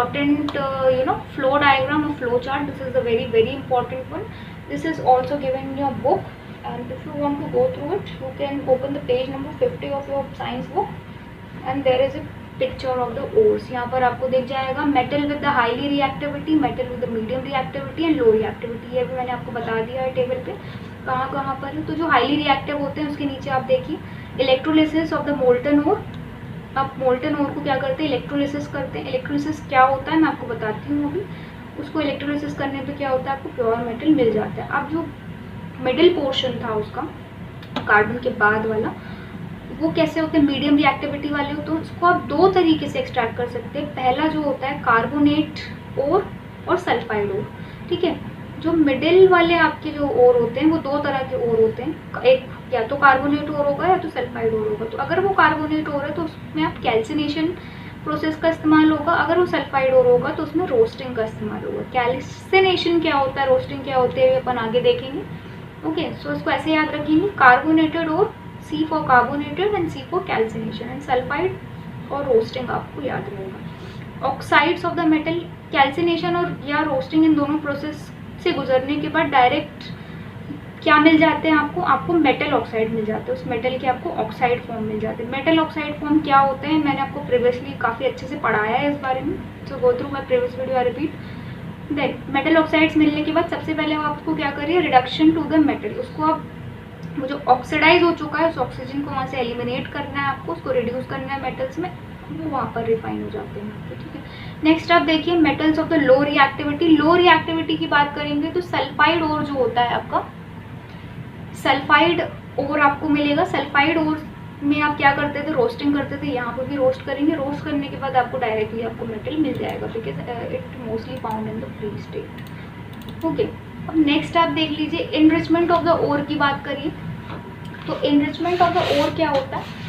important flow diagram or flow chart. This is the very important one. This is also given in your book, and if you want to go through it, you can open the page number 50 of your science book, and there is a picture of the ores. यहाँ पर आपको दिख जाएगा metal with the highly reactivity, metal with the medium reactivity and low reactivity. ये भी मैंने आपको बता दिया है टेबल पे कहाँ कहाँ पर है। तो जो हाईली रिएक्टिव होते हैं उसके नीचे आप देखिए इलेक्ट्रोलिसिस ऑफ द मोल्टन ओर। आप मोल्टन ओर को क्या करते हैं, इलेक्ट्रोलिसिस करते हैं। इलेक्ट्रोलिसिस क्या होता है मैं आपको बताती हूँ अभी। उसको इलेक्ट्रोलिसिस करने पे क्या होता है, आपको प्योर मेटल मिल जाता है। अब जो मिडिल पोर्शन था उसका कार्बन के बाद वाला, वो कैसे होते हैं, मीडियम रिएक्टिविटी वाले होते हैं। उसको आप दो तरीके से एक्सट्रैक्ट कर सकते हैं। पहला जो होता है कार्बोनेट ओर और सल्फाइड ओर, ठीक है। जो मिडिल वाले आपके जो ओर होते हैं वो दो तरह के ओर होते हैं, एक या तो कार्बोनेट ओर होगा या तो सल्फाइड ओर होगा। तो अगर वो कार्बोनेट ओर है तो उसमें आप कैल्सिनेशन प्रोसेस का इस्तेमाल होगा, अगर वो सल्फाइड ओर होगा तो उसमें रोस्टिंग का इस्तेमाल होगा। कैल्सिनेशन क्या होता है, रोस्टिंग क्या होती है, अपन आगे देखेंगे। ओके, सो इसको ऐसे याद रखेंगे, carbonated ore, C for carbonated and C for calcination, and sulphide और रोस्टिंग आपको याद रहेगा। Oxides of the metal, calcination और या रोस्टिंग इन दोनों प्रोसेस से गुजरने के बाद डायरेक्ट क्या मिल जाते हैं आपको मेटल ऑक्साइड मिल जाते हैं। उस मेटल के आपको ऑक्साइड फॉर्म मिल जाते हैं। मेटल ऑक्साइड फॉर्म क्या होते हैं मैंने आपको प्रीवियसली काफ़ी अच्छे से पढ़ाया है इस बारे में, so go through my previous video I repeat. Then metal oxides मिलने के बाद सबसे पहले आपको क्या करिए, रिडक्शन टू द मेटल। उसको आप वो जो ऑक्सीडाइज हो चुका है उस ऑक्सीजन को वहाँ से एलिमिनेट करना है आपको, उसको रिड्यूस करना है मेटल्स में, वो वहाँ पर रिफाइन हो जाते हैं आपके, ठीक है। नेक्स्ट आप देखिए metals of the low reactivity. Low reactivity की बात करेंगे तो सल्फाइड ओर जो होता है आपका, सल्फाइड ओर आपको मिलेगा। सल्फाइड ओर में आप क्या करते थे, रोस्टिंग करते थे। यहाँ पर भी रोस्ट करेंगे, रोस्ट करने के बाद आपको डायरेक्टली आपको मेटल मिल जाएगा, because it mostly found in the free state. Okay, अब नेक्स्ट आप देख लीजिए इनरिचमेंट ऑफ द ओर की बात करिए तो इनरिचमेंट ऑफ द ओर क्या होता है।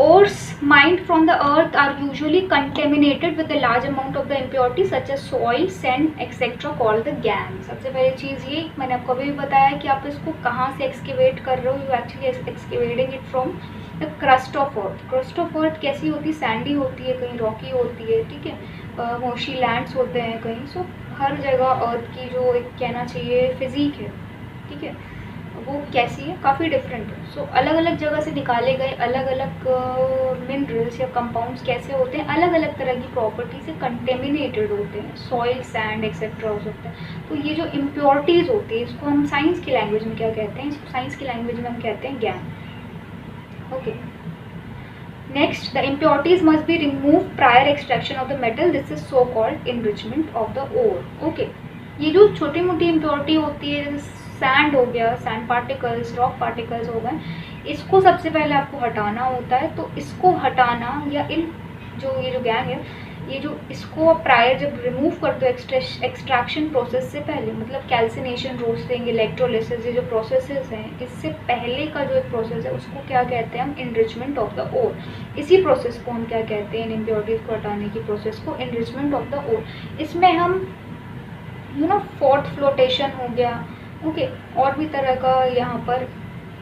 Ores mined from the earth are usually contaminated with a large amount of the impurities such as soil, sand, etc. called the gangue. सबसे पहली चीज़ ये मैंने आपको अभी भी बताया कि आप इसको कहाँ से एक्सकेवेट कर रहे हो, you actually excavating it from the crust of earth. Crust of earth कैसी होती है, सैंडी होती है, कहीं रॉकी होती है, ठीक है, मोशी लैंड्स होते हैं कहीं। सो हर जगह अर्थ की जो एक कहना चाहिए फिजिक है, ठीक है, वो कैसी है, काफ़ी डिफरेंट है। सो अलग अलग जगह से निकाले गए अलग अलग मिनरल्स या कंपाउंड्स कैसे होते हैं, अलग अलग तरह की प्रॉपर्टी से कंटेमिनेटेड होते हैं, सॉइल, सैंड एक्सेट्रा हो सकता है। तो ये जो इम्प्योरिटीज़ होती है इसको हम साइंस की लैंग्वेज में क्या कहते हैं, इसको साइंस की लैंग्वेज में हम कहते हैं gangue. Okay, next the impurities must be remove prior extraction of the metal, this is so called enrichment of the ore. Okay, ये जो छोटी मोटी इम्प्योरिटी होती है, सैंड हो गया, सैंड पार्टिकल्स, रॉक पार्टिकल्स हो गए, इसको सबसे पहले आपको हटाना होता है। तो इसको हटाना या ये जो गैंग है, ये जो इसको प्रायर जब रिमूव करते हो एक्सट्रैक्शन प्रोसेस से पहले, मतलब कैल्सिनेशन, रोस्टिंग, इलेक्ट्रोलिसिस, ये जो प्रोसेसेस हैं इससे पहले का जो एक प्रोसेस है उसको क्या कहते हैं हम, इनरिचमेंट ऑफ द ओर। इसी प्रोसेस को हम क्या कहते हैं, इन इम्प्योरिटीज़ को हटाने की प्रोसेस को इनरिचमेंट ऑफ द ओर। इसमें हम फोर्थ फ्लोटेशन हो गया, ओके, और भी तरह का यहाँ पर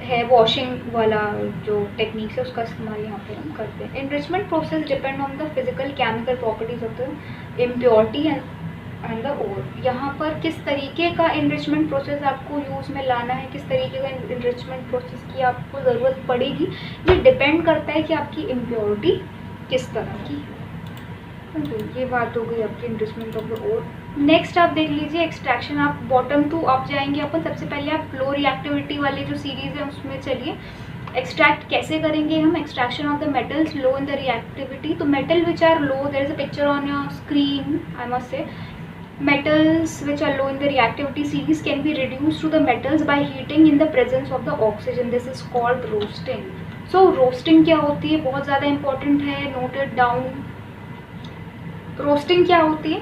है वॉशिंग वाला जो टेक्निक है उसका इस्तेमाल यहाँ पर हम करते हैं। Enrichment process depend on the physical chemical properties of the impurity and the ore. यहाँ पर किस तरीके का इनरिचमेंट प्रोसेस आपको यूज़ में लाना है, किस तरीके का इनरिचमेंट प्रोसेस की आपको ज़रूरत पड़ेगी, ये डिपेंड करता है कि आपकी इम्प्योरिटी किस तरह की है। ये बात हो गई आपकी enrichment of the ore. Next आप देख लीजिए एक्सट्रैक्शन, आप बॉटम टू अप जाएंगे अपन। सबसे पहले आप लो रिएक्टिविटी वाली जो सीरीज़ है उसमें चलिए, एक्सट्रैक्ट कैसे करेंगे हम, extraction of the metals low in the reactivity. तो metal which are low, there is a picture on your screen, I must say metals which are low in the reactivity series can be reduced to the metals by heating in the presence of the oxygen. This is called roasting. So roasting क्या होती है, बहुत ज़्यादा important है, note it down. Roasting क्या होती है,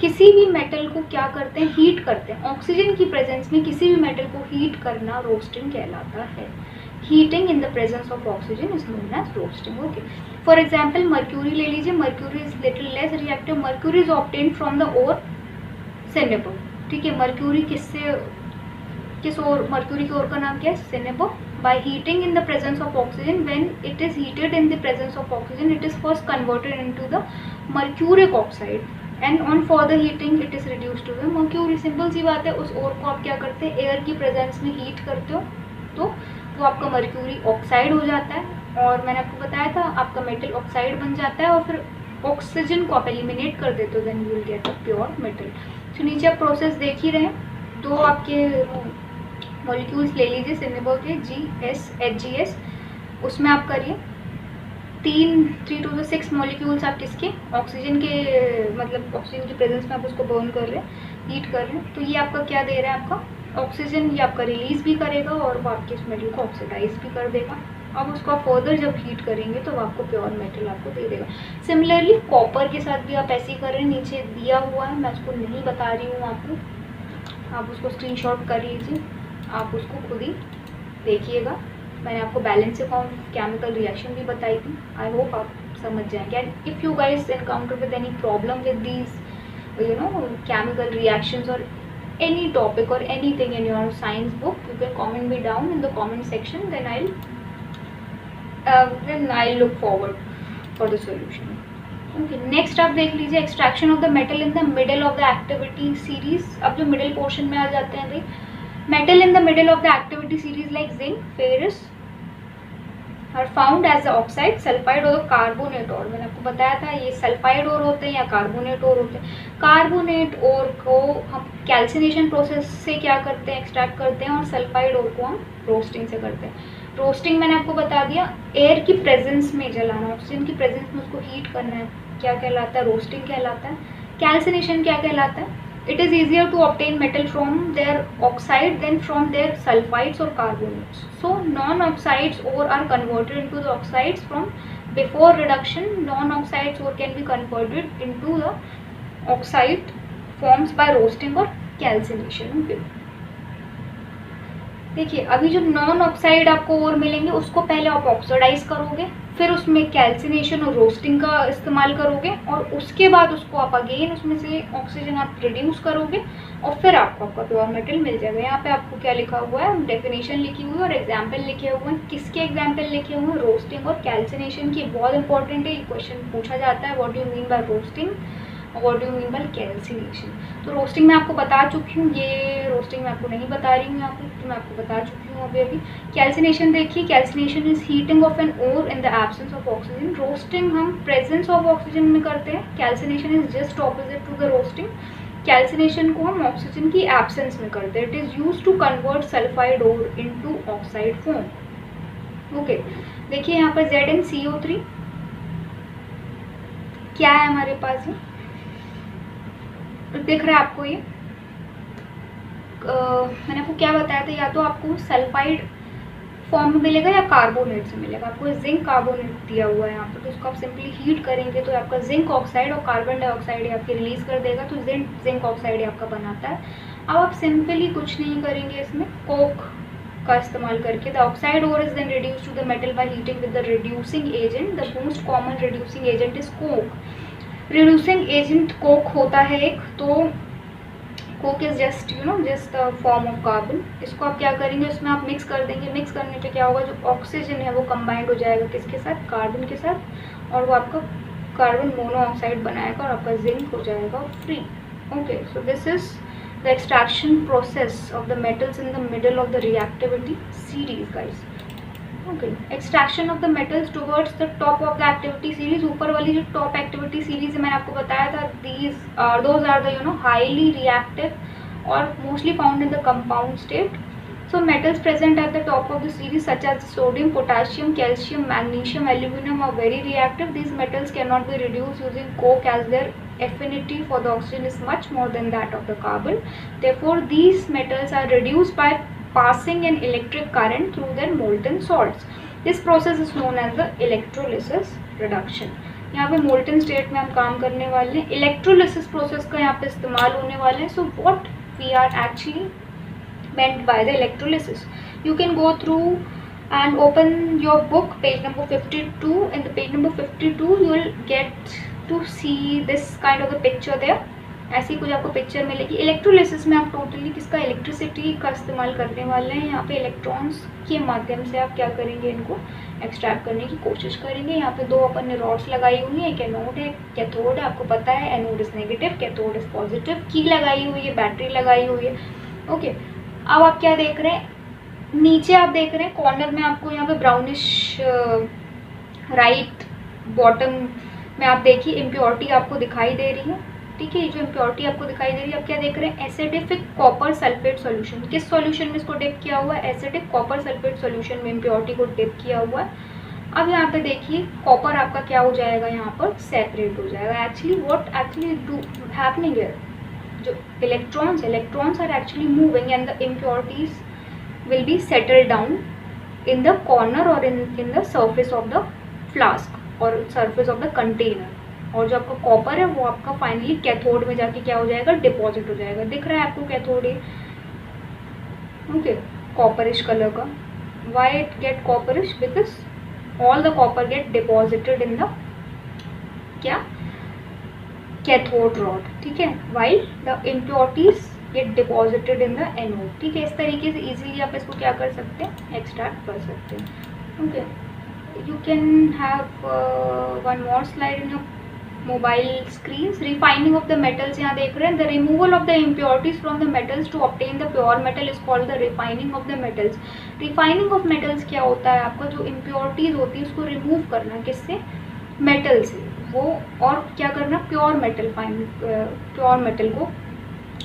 किसी भी मेटल को क्या करते हैं, हीट करते हैं। ऑक्सीजन की प्रेजेंस में किसी भी मेटल को हीट करना रोस्टिंग कहलाता है। Heating in the presence of oxygen is known as roasting. Okay, for example mercury ले लीजिए, mercury is little less reactive. Mercury is obtained from the ore cinnabar, ठीक है। मर्क्यूरी किस ओर, मर्क्यूरी के ओर का नाम क्या है, सिनेबो। By heating in the presence of oxygen, when it is heated in the presence of oxygen, it is first converted into the mercuric oxide and on further heating it is reduce to the mercury. Simple सी बात है, उस ओर को आप क्या करते हैं, air की प्रेजेंस में हीट करते हो तो वो आपका मर्क्यूरी ऑक्साइड हो जाता है, और मैंने आपको बताया था आपका मेटल ऑक्साइड बन जाता है, और फिर ऑक्सीजन को आप एलिमिनेट कर देते हो, then you will get a pure metal. तो नीचे आप प्रोसेस देख ही रहे हैं, दो आपके मॉलिक्यूल्स ले लीजिए सिनेबो के HGS, उसमें आप करिए 3 to 6 मॉलिक्यूल्स आप किसके, ऑक्सीजन के, मतलब ऑक्सीजन की प्रेजेंस में आप उसको बर्न कर रहे हैं, हीट कर रहे हैं, तो ये आपका क्या दे रहा है, आपका ऑक्सीजन, ये आपका रिलीज भी करेगा और वो आपके इस मेटल को ऑक्सीडाइज भी कर देगा। अब उसको आप फर्दर जब हीट करेंगे तो वो आपको प्योर मेटल आपको दे देगा। सिमिलरली कॉपर के साथ भी आप ऐसे ही कर रहे हैं, नीचे दिया हुआ है, मैं उसको नहीं बता रही हूँ आपको, आप उसको स्क्रीनशॉट कर लीजिए, आप उसको खुद ही देखिएगा। मैंने आपको बैलेंस ऑफ केमिकल रिएक्शन भी बताई थी, आई होप आप समझ जाएंगे। And if you guys encounter with any problem with these chemical reactions और any topic or anything in your science book, you can comment me down in the comment section, then I'll look forward for the solution. Okay, next आप देख लीजिए extraction of the metal in the middle of the activity series। अब जो middle portion में आ जाते हैं भाई, metal in the middle of the activity series like zinc, ferrous are found as the oxide, sulphide और कार्बोनेट और। मैंने आपको बताया था ये सल्फाइड और होते हैं या कार्बोनेट और होते हैं। कार्बोनेट और को हम कैल्सिनेशन प्रोसेस से क्या करते हैं, एक्सट्रैक्ट करते हैं, और सल्फाइड और को हम रोस्टिंग से करते हैं। रोस्टिंग मैंने आपको बता दिया, एयर की प्रेजेंस में जलाना, ऑक्सीजन की प्रेजेंस में उसको हीट करना है, क्या कहलाता है, रोस्टिंग कहलाता है। कैल्सिनेशन क्या कहलाता है, it is easier to obtain metal from their oxide than from their sulfides or carbonates. So non-oxides ore are converted into the oxides from before reduction. Non-oxides ore can be converted into the oxide forms by roasting or calcination. Okay. देखिए अभी जो non oxide आपको और मिलेंगे उसको पहले आप oxidise करोगे, फिर उसमें कैल्सिनेशन और रोस्टिंग का इस्तेमाल करोगे, और उसके बाद उसको आप अगेन उसमें से ऑक्सीजन आप रिड्यूस करोगे, और फिर आपको आपका प्योर मेटल मिल जाएगा। यहाँ पे आपको क्या लिखा हुआ है, डेफिनेशन लिखी हुई है और एग्जाम्पल लिखे हुए हैं। किसके एग्जाम्पल लिखे हुए हैं, रोस्टिंग और कैल्सिनेशन की। बहुत इंपॉर्टेंट है, ये क्वेश्चन पूछा जाता है, what do you mean by roasting और what do you mean by calcination. तो रोस्टिंग मैं आपको बता चुकी हूँ, ये रोस्टिंग मैं आपको नहीं बता रही हूँ यहाँ पे, तो मैं आपको बता चुकी हूँ अभी। कैल्सिनेशन देखिए, calcination is heating of an ore in the absence of oxygen. Roasting हम प्रेजेंस ऑफ ऑक्सीजन में करते हैं, calcination is just opposite to the roasting. Calcination को हम ऑक्सीजन की एब्सेंस में करते हैं। It is use to convert sulphide ore into oxide form. Okay, देखिए यहाँ पर ZnCO3 क्या है हमारे पास, ये दिख रहा है आपको, ये मैंने आपको क्या बताया था, या तो आपको सल्फाइड फॉर्म में मिलेगा या कार्बोनेट से मिलेगा। आपको जिंक कार्बोनेट दिया हुआ है यहाँ पर, तो उसको आप सिंपली हीट करेंगे तो आपका जिंक ऑक्साइड और कार्बन डाइऑक्साइड आपके रिलीज कर देगा, तो जिंक ऑक्साइड आपका बनाता है। अब आप सिंपली कुछ नहीं करेंगे, इसमें कोक का इस्तेमाल करके the oxide ore is then reduce to the metal by heating with the reducing agent. The most common reducing agent is coke. Reducing agent coke होता है एक, तो coke is just just form of carbon. इसको आप क्या करेंगे, उसमें आप मिक्स कर देंगे। मिक्स करने पे क्या होगा, जो ऑक्सीजन है वो कंबाइंड हो जाएगा किसके साथ, कार्बन के साथ, और वो आपका कार्बन मोनोऑक्साइड बनाएगा और आपका जिंक हो जाएगा free. Okay, so this is the extraction process of the metals in the middle of the reactivity series, guys. Okay, extraction of the metals towards the top of the activity series। ऊपर वाली जो top activity series है मैंने आपको बताया था, those are the highly reactive or mostly found in the compound state. So metals present at the top of the series such as sodium, potassium, calcium, magnesium, aluminum are very reactive. These metals cannot be reduced using coke as their affinity for the oxygen is much more than that of the carbon. Therefore, these metals are reduced by passing an electric current through their molten salts. This process is known as the electrolysis reduction. यहाँ पे molten state में हम काम करने वाले हैं, electrolysis process का यहाँ पे इस्तेमाल होने वाले हैं। So what we are actually meant by the electrolysis, you can go through and open your book page number 52. In the page number 52 you will get to see this kind of a picture there. ऐसी कुछ आपको picture मिलेगी। Electrolysis में आप totally किसका, electricity का इस्तेमाल करने वाले हैं। यहाँ पे इलेक्ट्रॉन्स के माध्यम से आप क्या करेंगे, इनको एक्सट्रैक्ट करने की कोशिश करेंगे। यहाँ पे 2 अपन ने रॉड्स लगाई हुई है, एक एनोड है, कैथोड है। आपको पता है anode is negative, cathode is positive. की लगाई हुई है, बैटरी लगाई हुई है। ओके, अब आप क्या देख रहे हैं, नीचे आप देख रहे हैं कॉर्नर में आपको यहाँ पे ब्राउनिश राइट बॉटम में आप देखिए इम्प्योरिटी आपको दिखाई दे रही है। ठीक है, ये जो इम्प्योरिटी आपको दिखाई दे रही है, आप क्या देख रहे हैं, एसिडिक कॉपर सल्फेट सॉल्यूशन। किस सॉल्यूशन में इसको डिप किया हुआ है, एसिडिक कॉपर सल्फेट सॉल्यूशन में इम्प्योरिटी को डिप किया हुआ है। अब यहाँ पे देखिए कॉपर आपका क्या हो जाएगा, यहाँ पर सेपरेट हो जाएगा। Actually what actually do happening है, जो electrons are actually moving and the impurities will be settled down in the corner or in the surface of the flask or surface of the container। और जो आपका copper है वो आपका finally cathode में जाके क्या हो जाएगा, डिपॉजिट हो जाएगा। दिख रहा है आपको कैथोड है, ओके, कॉपरिश कलर का। Why it get copperish, because all the copper get deposited in the क्या, कैथोड रॉड। ठीक है, while the impurities get deposited in the anode. ठीक है, इस तरीके से इजीली आप इसको क्या कर सकते हैं, एक्सट्रैक्ट कर सकते हैं। Okay, you can have one more slide in your mobile screen. Refining of the metals, यहाँ देख रहे हैं, the removal of the impurities from the metals to obtain the pure metal is called the refining of the metals. Refining of metals क्या होता है, आपका जो impurities होती है उसको रिमूव करना, किससे, मेटल से, वो और क्या करना, प्योर मेटल को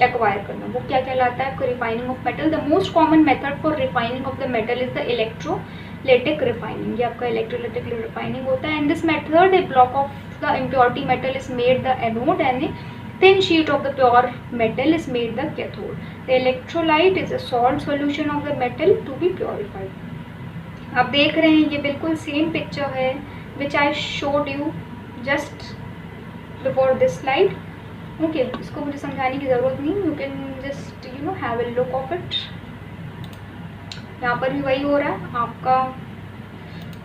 एक्वायर करना, वो क्या कहलाता है आपको, refining of metal. The most common method for refining of the metal is the electrolytic refining. ये आपका इलेक्ट्रोलाइटिक रिफाइनिंग होता है। In this method A block of the impurity metal is made the anode and A thin sheet of the pure metal is made the cathode. The electrolyte is a salt solution of the metal to be purified. आप देख रहे हैं ये बिल्कुल same picture है which I showed you just before this slide. Okay, इसको मुझे समझाने की ज़रूरत नहीं, you can just have a look of it. यहाँ पर भी वही हो रहा है आपका,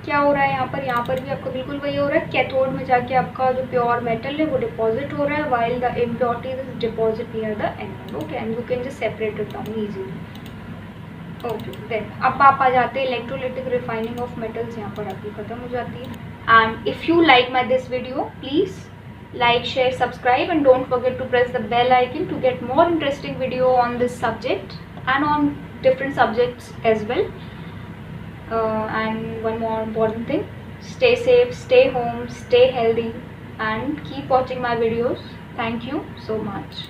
क्या हो रहा है यहाँ पर भी आपका बिल्कुल वही हो रहा है। कैथोड में जाके आपका जो प्योर मेटल है वो डिपॉजिट हो रहा है, while the impurities is deposit near the anode. Okay, and you can just separate it down easily. Okay, then अब आप आ जाते हैं इलेक्ट्रोलाइटिक रिफाइनिंग ऑफ मेटल्स, यहाँ पर आपकी खत्म हो जाती है। And if you like my this video, please like, share, subscribe, and don't forget to press the bell icon to get more interesting video on this subject and on different subjects as well. And one more important thing, stay safe, stay home, stay healthy, and keep watching my videos. Thank you so much.